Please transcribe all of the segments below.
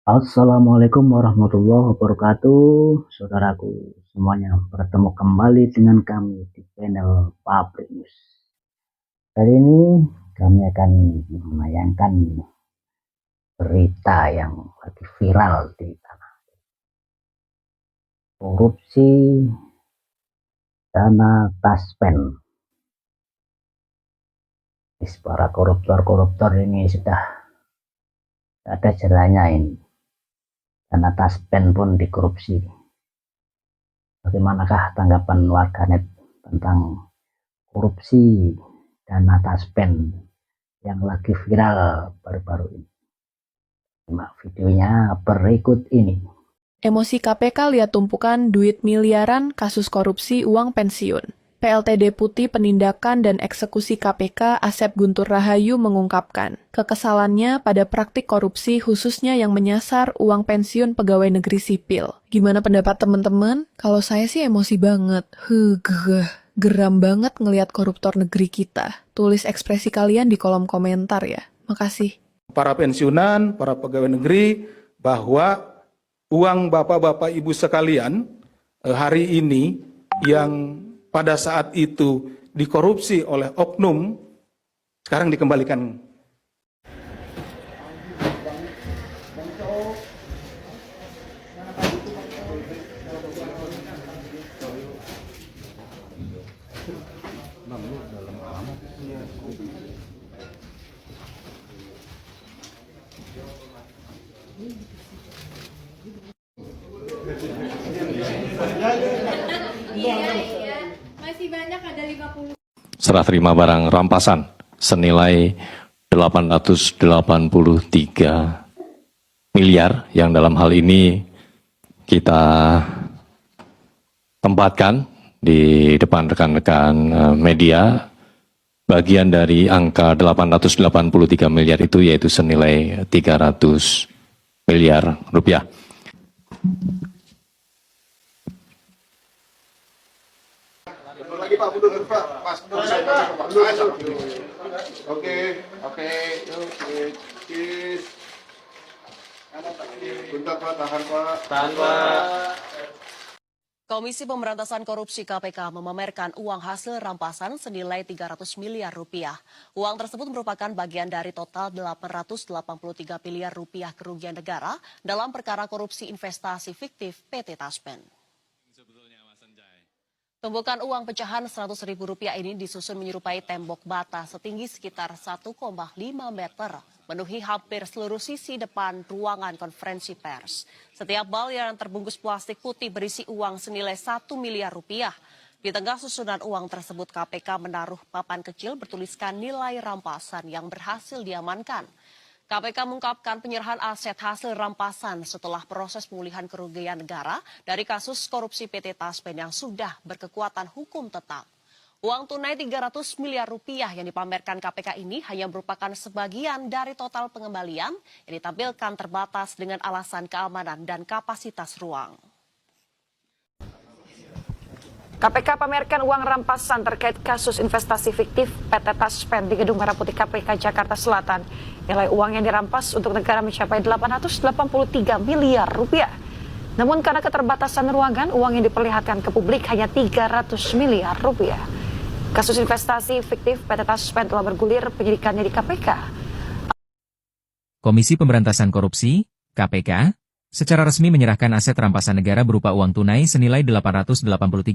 Assalamualaikum warahmatullahi wabarakatuh, saudaraku semuanya. Bertemu kembali dengan kami di channel Pabrik News. Kali ini kami akan menayangkan berita yang lagi viral di tanah, korupsi dana taspen. Para koruptor ini sudah ada jalannya ini. Dana taspen pun dikorupsi. Bagaimanakah tanggapan warganet tentang korupsi dana taspen yang lagi viral baru-baru ini? Simak videonya berikut ini. Emosi KPK lihat tumpukan duit miliaran kasus korupsi uang pensiun. PLT Deputi Penindakan dan Eksekusi KPK Asep Guntur Rahayu mengungkapkan, kekesalannya pada praktik korupsi khususnya yang menyasar uang pensiun pegawai negeri sipil. Gimana pendapat teman-teman? Kalau saya sih emosi banget. Geram banget ngelihat koruptor negeri kita. Tulis ekspresi kalian di kolom komentar ya. Makasih. Para pensiunan, para pegawai negeri, bahwa uang bapak-bapak ibu sekalian hari ini yang pada saat itu dikorupsi oleh oknum, sekarang dikembalikan. Iya. Masih banyak, ada 50. Serah terima barang rampasan senilai 883 miliar yang dalam hal ini kita tempatkan di depan rekan-rekan media. Bagian dari angka 883 miliar itu yaitu senilai 300 miliar rupiah. Lagi Pak, mundur Pak. Mas, mundur. Oke. Yuk, cheese. Bentar Pak, tahan Pak. Tahan Pak. Komisi Pemberantasan Korupsi KPK memamerkan uang hasil rampasan senilai 300 miliar rupiah. Uang tersebut merupakan bagian dari total 883 miliar rupiah kerugian negara dalam perkara korupsi investasi fiktif PT Taspen. Tumpukan uang pecahan Rp100.000 ini disusun menyerupai tembok bata setinggi sekitar 1,5 meter, memenuhi hampir seluruh sisi depan ruangan konferensi pers. Setiap bal yang terbungkus plastik putih berisi uang senilai 1 miliar rupiah. Di tengah susunan uang tersebut, KPK menaruh papan kecil bertuliskan nilai rampasan yang berhasil diamankan. KPK mengungkapkan penyerahan aset hasil rampasan setelah proses pemulihan kerugian negara dari kasus korupsi PT Taspen yang sudah berkekuatan hukum tetap. Uang tunai 300 miliar rupiah yang dipamerkan KPK ini hanya merupakan sebagian dari total pengembalian yang ditampilkan terbatas dengan alasan keamanan dan kapasitas ruang. KPK pamerkan uang rampasan terkait kasus investasi fiktif PT Taspen di Gedung Merah Putih KPK Jakarta Selatan. Nilai uang yang dirampas untuk negara mencapai 883 miliar rupiah. Namun karena keterbatasan ruangan, uang yang diperlihatkan ke publik hanya 300 miliar rupiah. Kasus investasi fiktif PT Taspen telah bergulir penyidikannya di KPK. Komisi Pemberantasan Korupsi, KPK, secara resmi menyerahkan aset rampasan negara berupa uang tunai senilai 883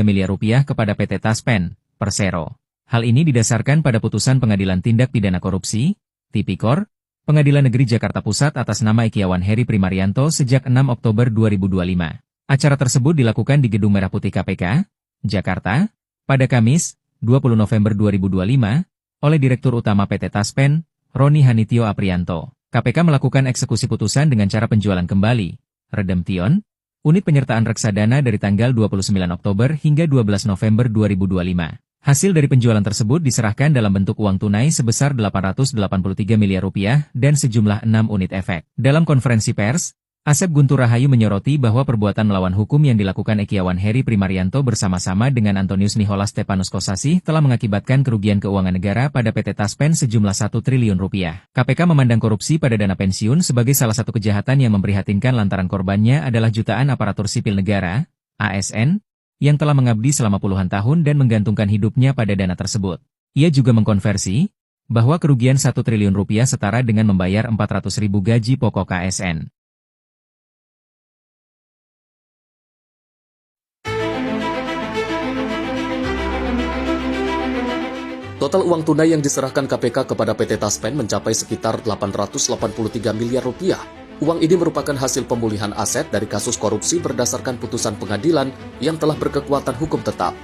miliar rupiah kepada PT Taspen, Persero. Hal ini didasarkan pada putusan Pengadilan Tindak Pidana Korupsi, Tipikor, Pengadilan Negeri Jakarta Pusat atas nama Ikiawan Heri Primarianto sejak 6 Oktober 2025. Acara tersebut dilakukan di Gedung Merah Putih KPK, Jakarta, pada Kamis, 20 November 2025, oleh Direktur Utama PT Taspen, Roni Hanitio Aprianto. KPK melakukan eksekusi putusan dengan cara penjualan kembali, redemption, unit penyertaan reksadana dari tanggal 29 Oktober hingga 12 November 2025. Hasil dari penjualan tersebut diserahkan dalam bentuk uang tunai sebesar 883 miliar rupiah dan sejumlah 6 unit efek. Dalam konferensi pers, Asep Guntur Rahayu menyoroti bahwa perbuatan melawan hukum yang dilakukan Ekiawan Heri Primaryanto bersama-sama dengan Antonius Nicholas Stepanus Kosasih telah mengakibatkan kerugian keuangan negara pada PT Taspen sejumlah 1 triliun rupiah. KPK memandang korupsi pada dana pensiun sebagai salah satu kejahatan yang memprihatinkan lantaran korbannya adalah jutaan aparatur sipil negara, ASN, yang telah mengabdi selama puluhan tahun dan menggantungkan hidupnya pada dana tersebut. Ia juga mengkonversi bahwa kerugian 1 triliun rupiah setara dengan membayar 400.000 gaji pokok ASN. Total uang tunai yang diserahkan KPK kepada PT Taspen mencapai sekitar 883 miliar rupiah. Uang ini merupakan hasil pemulihan aset dari kasus korupsi berdasarkan putusan pengadilan yang telah berkekuatan hukum tetap.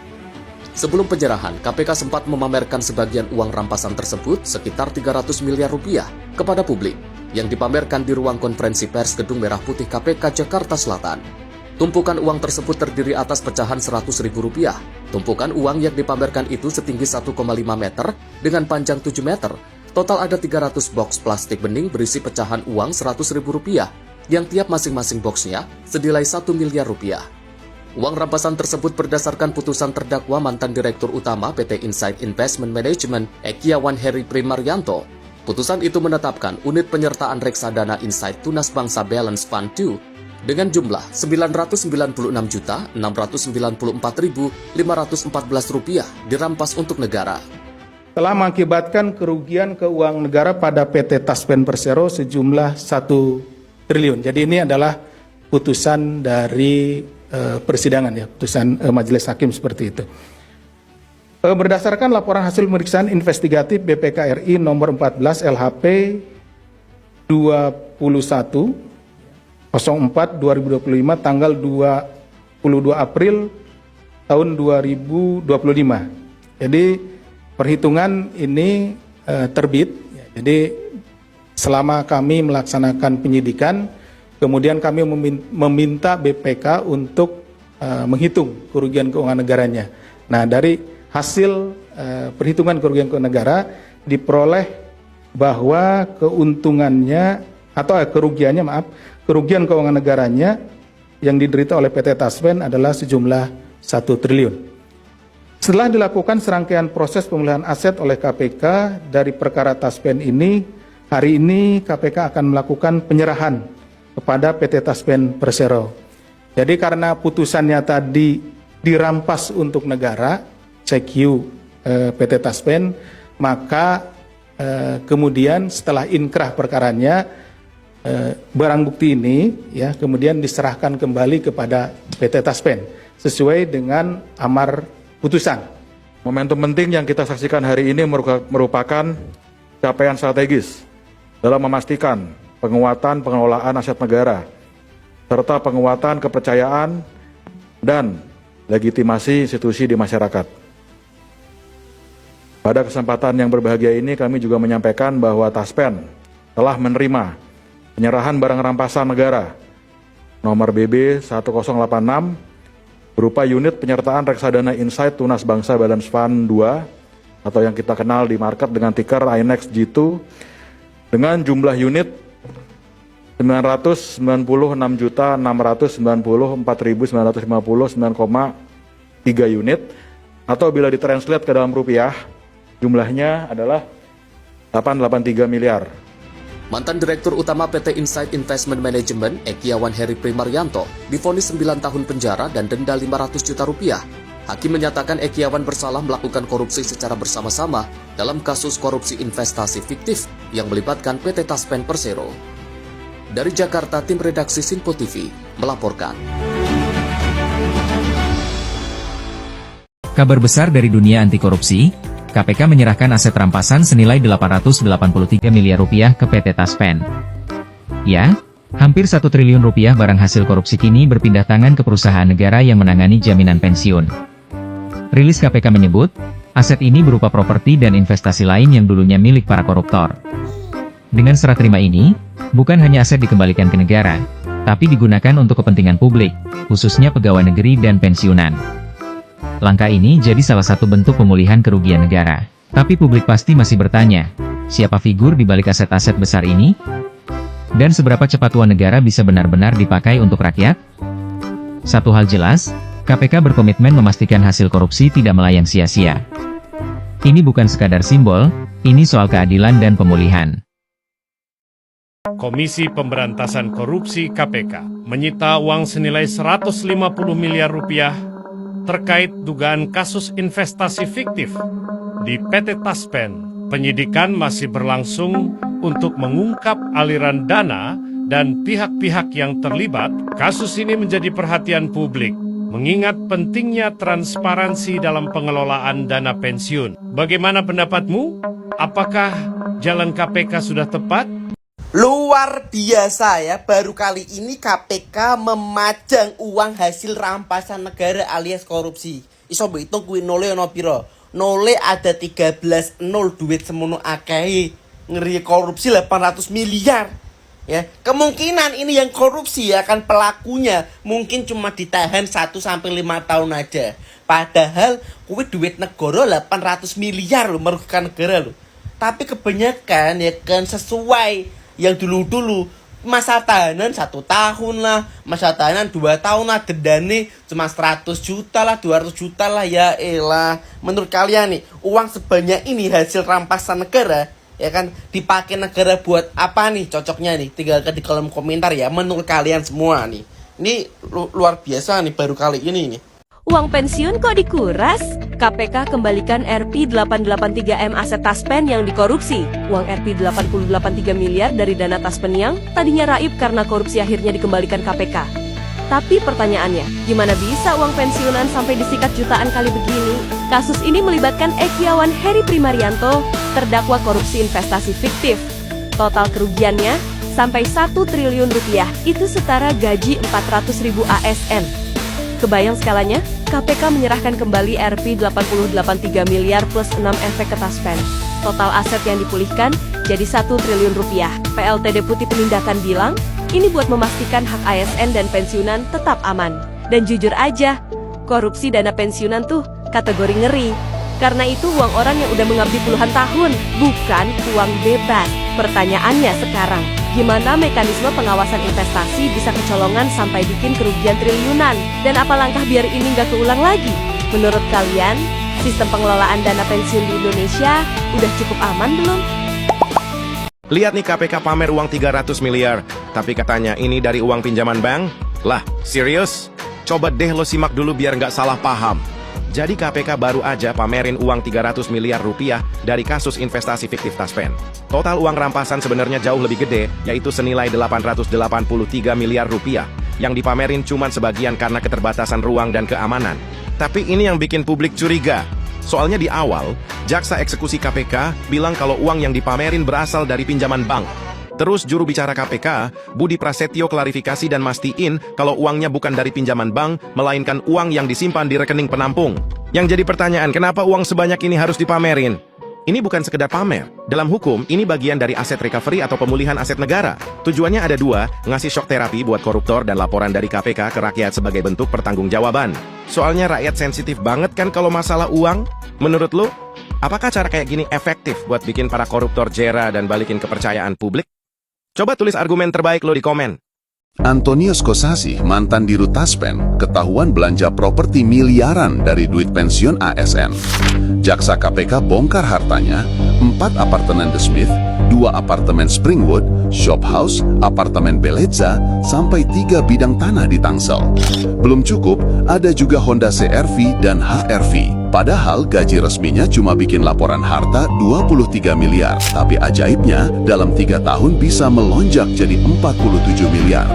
Sebelum penyerahan, KPK sempat memamerkan sebagian uang rampasan tersebut sekitar 300 miliar rupiah kepada publik yang dipamerkan di ruang konferensi pers Gedung Merah Putih KPK Jakarta Selatan. Tumpukan uang tersebut terdiri atas pecahan Rp100.000. Tumpukan uang yang dipamerkan itu setinggi 1,5 meter dengan panjang 7 meter. Total ada 300 box plastik bening berisi pecahan uang Rp100.000 yang tiap masing-masing boxnya senilai 1 miliar rupiah. Uang rampasan tersebut berdasarkan putusan terdakwa mantan Direktur Utama PT Insight Investment Management Ekiawan Heri Primaryanto. Putusan itu menetapkan unit penyertaan reksadana Insight Tunas Bangsa Balance Fund 2 dengan jumlah Rp996.694.514 dirampas untuk negara. Telah mengakibatkan kerugian keuangan negara pada PT Taspen Persero sejumlah 1 triliun. Jadi ini adalah putusan dari persidangan ya, putusan majelis hakim seperti itu. Berdasarkan laporan hasil pemeriksaan investigatif BPK RI nomor 14 LHP 21 04/2025 tanggal 22 April tahun 2025. Jadi perhitungan ini terbit. Jadi selama kami melaksanakan penyidikan, kemudian kami meminta BPK untuk menghitung kerugian keuangan negaranya. Nah, dari hasil perhitungan kerugian keuangan negara diperoleh bahwa keuntungannya atau kerugian keuangan negaranya yang diderita oleh PT Taspen adalah sejumlah 1 triliun. Setelah dilakukan serangkaian proses pemulihan aset oleh KPK dari perkara Taspen ini, hari ini KPK akan melakukan penyerahan kepada PT Taspen Persero. Jadi karena putusannya tadi dirampas untuk negara, CQ PT Taspen, maka kemudian setelah inkrah perkaranya, barang bukti ini ya kemudian diserahkan kembali kepada PT Taspen sesuai dengan amar putusan. Momentum penting yang kita saksikan hari ini merupakan capaian strategis dalam memastikan penguatan pengelolaan aset negara serta penguatan kepercayaan dan legitimasi institusi di masyarakat. Pada kesempatan yang berbahagia ini kami juga menyampaikan bahwa Taspen telah menerima penyerahan barang rampasan negara nomor BB 1086 berupa unit penyertaan reksadana Insight Tunas Bangsa Balance Fund 2 atau yang kita kenal di market dengan ticker INEX G2 dengan jumlah unit 996.694.950 unit atau bila ditranslate ke dalam rupiah jumlahnya adalah 883 miliar. Mantan Direktur Utama PT Insight Investment Management, Ekiawan Heri Primaryanto, divonis 9 tahun penjara dan denda 500 juta rupiah. Hakim menyatakan Ekiawan bersalah melakukan korupsi secara bersama-sama dalam kasus korupsi investasi fiktif yang melibatkan PT Taspen Persero. Dari Jakarta, tim redaksi Sinpo TV melaporkan. Kabar besar dari dunia anti korupsi. KPK menyerahkan aset rampasan senilai 883 miliar rupiah ke PT Taspen. Ya, hampir 1 triliun rupiah barang hasil korupsi kini berpindah tangan ke perusahaan negara yang menangani jaminan pensiun. Rilis KPK menyebut, aset ini berupa properti dan investasi lain yang dulunya milik para koruptor. Dengan serah terima ini, bukan hanya aset dikembalikan ke negara, tapi digunakan untuk kepentingan publik, khususnya pegawai negeri dan pensiunan. Langkah ini jadi salah satu bentuk pemulihan kerugian negara. Tapi publik pasti masih bertanya, siapa figur di balik aset-aset besar ini? Dan seberapa cepat uang negara bisa benar-benar dipakai untuk rakyat? Satu hal jelas, KPK berkomitmen memastikan hasil korupsi tidak melayang sia-sia. Ini bukan sekadar simbol, ini soal keadilan dan pemulihan. Komisi Pemberantasan Korupsi KPK menyita uang senilai 150 miliar rupiah terkait dugaan kasus investasi fiktif di PT Taspen. Penyidikan masih berlangsung untuk mengungkap aliran dana dan pihak-pihak yang terlibat. Kasus ini menjadi perhatian publik, mengingat pentingnya transparansi dalam pengelolaan dana pensiun. Bagaimana pendapatmu? Apakah jalan KPK sudah tepat? Luar biasa ya, baru kali ini KPK memajang uang hasil rampasan negara alias korupsi. Iso hitung kuwi nole ono piro? Nole ada 13 nol, duit semono akeh. Ngeri korupsi 800 miliar. Ya, kemungkinan ini yang korupsi ya kan pelakunya mungkin cuma ditahan 1 sampai 5 tahun aja. Padahal kuwi duit negara 800 miliar loh, merugikan negara loh. Tapi kebanyakan ya kan sesuai yang dulu-dulu. Masa tahanan 1 tahun lah, masa tahanan 2 tahun lah, dendane cuma 100 juta lah, 200 juta lah, ya elah. Menurut kalian nih, uang sebanyak ini hasil rampasan negara, ya kan, dipakai negara buat apa nih cocoknya nih? Tinggalkan di kolom komentar ya, menurut kalian semua nih. Ini luar biasa nih, baru kali ini nih. Uang pensiun kok dikuras? KPK kembalikan Rp883M aset Taspen yang dikorupsi. Uang Rp883 miliar dari dana Taspen yang tadinya raib karena korupsi akhirnya dikembalikan KPK. Tapi pertanyaannya, gimana bisa uang pensiunan sampai disikat jutaan kali begini? Kasus ini melibatkan Eki Heri Primarianto, terdakwa korupsi investasi fiktif. Total kerugiannya sampai 1 triliun rupiah, itu setara gaji 400.000 ASN. Kebayang skalanya? KPK menyerahkan kembali Rp883 miliar plus 6 efek ke Taspen. Total aset yang dipulihkan jadi 1 triliun rupiah. PLT Deputi Penindakan bilang, ini buat memastikan hak ASN dan pensiunan tetap aman. Dan jujur aja, korupsi dana pensiunan tuh kategori ngeri. Karena itu uang orang yang udah mengabdi puluhan tahun, bukan uang bebas. Pertanyaannya sekarang, gimana mekanisme pengawasan investasi bisa kecolongan sampai bikin kerugian triliunan? Dan apa langkah biar ini nggak keulang lagi? Menurut kalian, sistem pengelolaan dana pensiun di Indonesia udah cukup aman belum? Lihat nih KPK pamer uang 300 miliar, tapi katanya ini dari uang pinjaman bank? Lah, serius? Coba deh lo simak dulu biar nggak salah paham. Jadi KPK baru aja pamerin uang 300 miliar rupiah dari kasus investasi fiktif Taspen. Total uang rampasan sebenarnya jauh lebih gede, yaitu senilai 883 miliar rupiah, yang dipamerin cuma sebagian karena keterbatasan ruang dan keamanan. Tapi ini yang bikin publik curiga. Soalnya di awal, Jaksa Eksekusi KPK bilang kalau uang yang dipamerin berasal dari pinjaman bank. Terus juru bicara KPK, Budi Prasetyo klarifikasi dan mastiin kalau uangnya bukan dari pinjaman bank, melainkan uang yang disimpan di rekening penampung. Yang jadi pertanyaan, kenapa uang sebanyak ini harus dipamerin? Ini bukan sekedar pamer. Dalam hukum, ini bagian dari aset recovery atau pemulihan aset negara. Tujuannya ada dua, ngasih shock terapi buat koruptor dan laporan dari KPK ke rakyat sebagai bentuk pertanggungjawaban. Soalnya rakyat sensitif banget kan kalau masalah uang? Menurut lo, apakah cara kayak gini efektif buat bikin para koruptor jera dan balikin kepercayaan publik? Coba tulis argumen terbaik lo di komen. Antonius Kosasih, mantan Dirut Taspen, ketahuan belanja properti miliaran dari duit pensiun ASN. Jaksa KPK bongkar hartanya, 4 apartemen The Smith, 2 apartemen Springwood, shop house, apartemen Beleza, sampai 3 bidang tanah di Tangsel. Belum cukup, ada juga Honda CR-V dan HR-V. Padahal gaji resminya cuma bikin laporan harta 23 miliar. Tapi ajaibnya, dalam 3 tahun bisa melonjak jadi 47 miliar.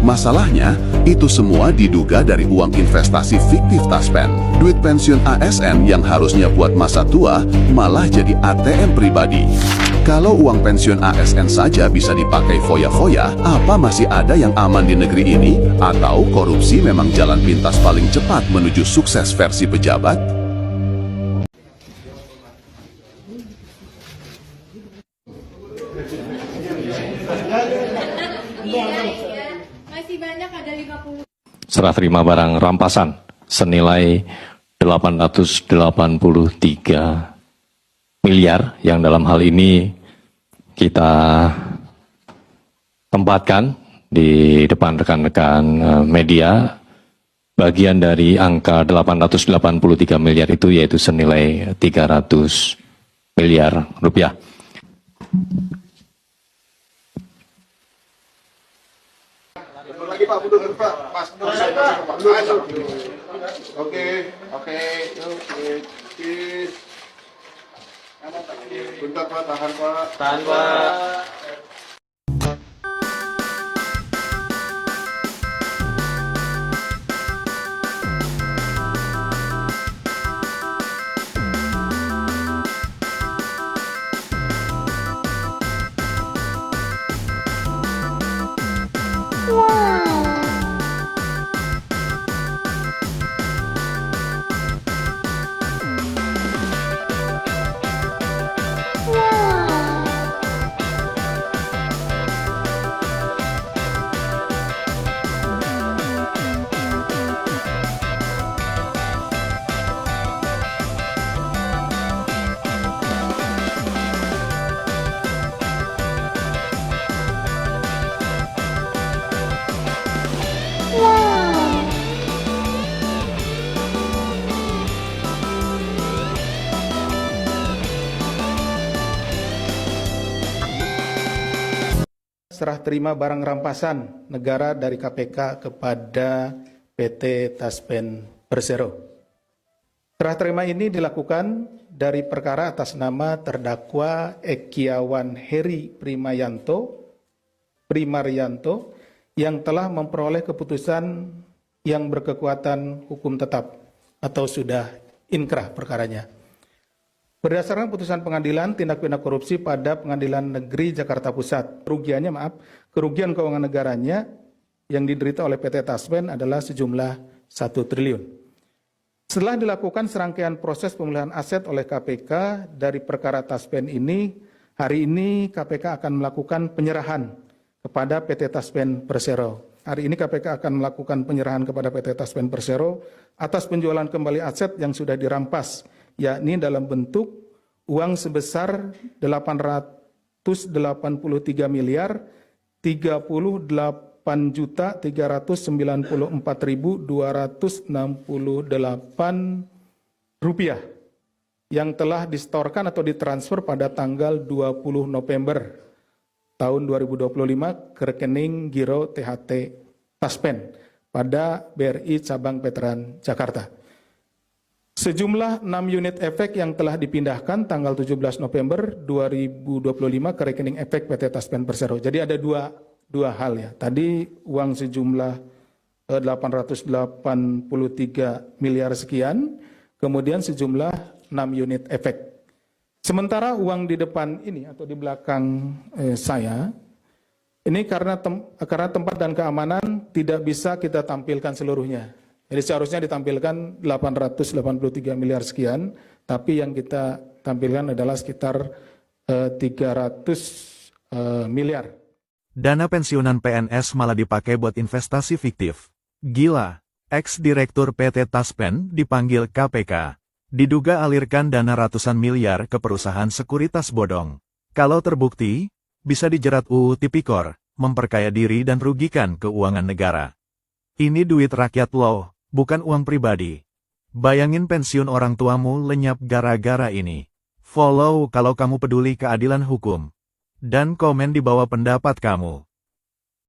Masalahnya, itu semua diduga dari uang investasi fiktif Taspen. Duit pensiun ASN yang harusnya buat masa tua, malah jadi ATM pribadi. Kalau uang pensiun ASN saja bisa dipakai foya-foya, apa masih ada yang aman di negeri ini? Atau korupsi memang jalan pintas paling cepat menuju sukses versi pejabat? Masih banyak, ada 50. serah terima barang rampasan senilai 883 miliar yang dalam hal ini kita tempatkan di depan rekan-rekan media bagian dari angka 883 miliar itu, yaitu senilai 300 miliar rupiah. Mundur lagi Pak, mundur Pak. Mas, mundur saya Pak. Oke, yuk, cheese. Bentar Pak, tahan Pak. Tahan Pak. Serah terima barang rampasan negara dari KPK kepada PT Taspen Persero. Serah terima ini dilakukan dari perkara atas nama terdakwa Ekiawan Heri Primarianto yang telah memperoleh keputusan yang berkekuatan hukum tetap atau sudah inkrah perkaranya. Berdasarkan putusan pengadilan tindak pidana korupsi pada Pengadilan Negeri Jakarta Pusat, kerugian keuangan negaranya yang diderita oleh PT Taspen adalah sejumlah 1 triliun. Setelah dilakukan serangkaian proses pemulihan aset oleh KPK dari perkara Taspen ini, hari ini KPK akan melakukan penyerahan kepada PT Taspen Persero. Hari ini KPK akan melakukan penyerahan kepada PT Taspen Persero atas penjualan kembali aset yang sudah dirampas, yakni dalam bentuk uang sebesar 883 miliar 38.394.268 rupiah yang telah distorkan atau ditransfer pada tanggal 20 November tahun 2025 ke rekening Giro THT Taspen pada BRI Cabang Veteran Jakarta. Sejumlah 6 unit efek yang telah dipindahkan tanggal 17 November 2025 ke rekening efek PT Taspen Persero. Jadi ada dua hal ya. Tadi uang sejumlah 883 miliar sekian, kemudian sejumlah 6 unit efek. Sementara uang di depan ini atau di belakang saya, ini karena tempat dan keamanan tidak bisa kita tampilkan seluruhnya. Jadi seharusnya ditampilkan 883 miliar sekian, tapi yang kita tampilkan adalah sekitar 300 miliar. Dana pensiunan PNS malah dipakai buat investasi fiktif. Gila, ex-direktur PT Taspen dipanggil KPK. Diduga alirkan dana ratusan miliar ke perusahaan sekuritas bodong. Kalau terbukti, bisa dijerat UU Tipikor, memperkaya diri dan rugikan keuangan negara. Ini duit rakyat loh, bukan uang pribadi. Bayangin pensiun orang tuamu lenyap gara-gara ini. Follow kalau kamu peduli keadilan hukum. Dan komen di bawah pendapat kamu.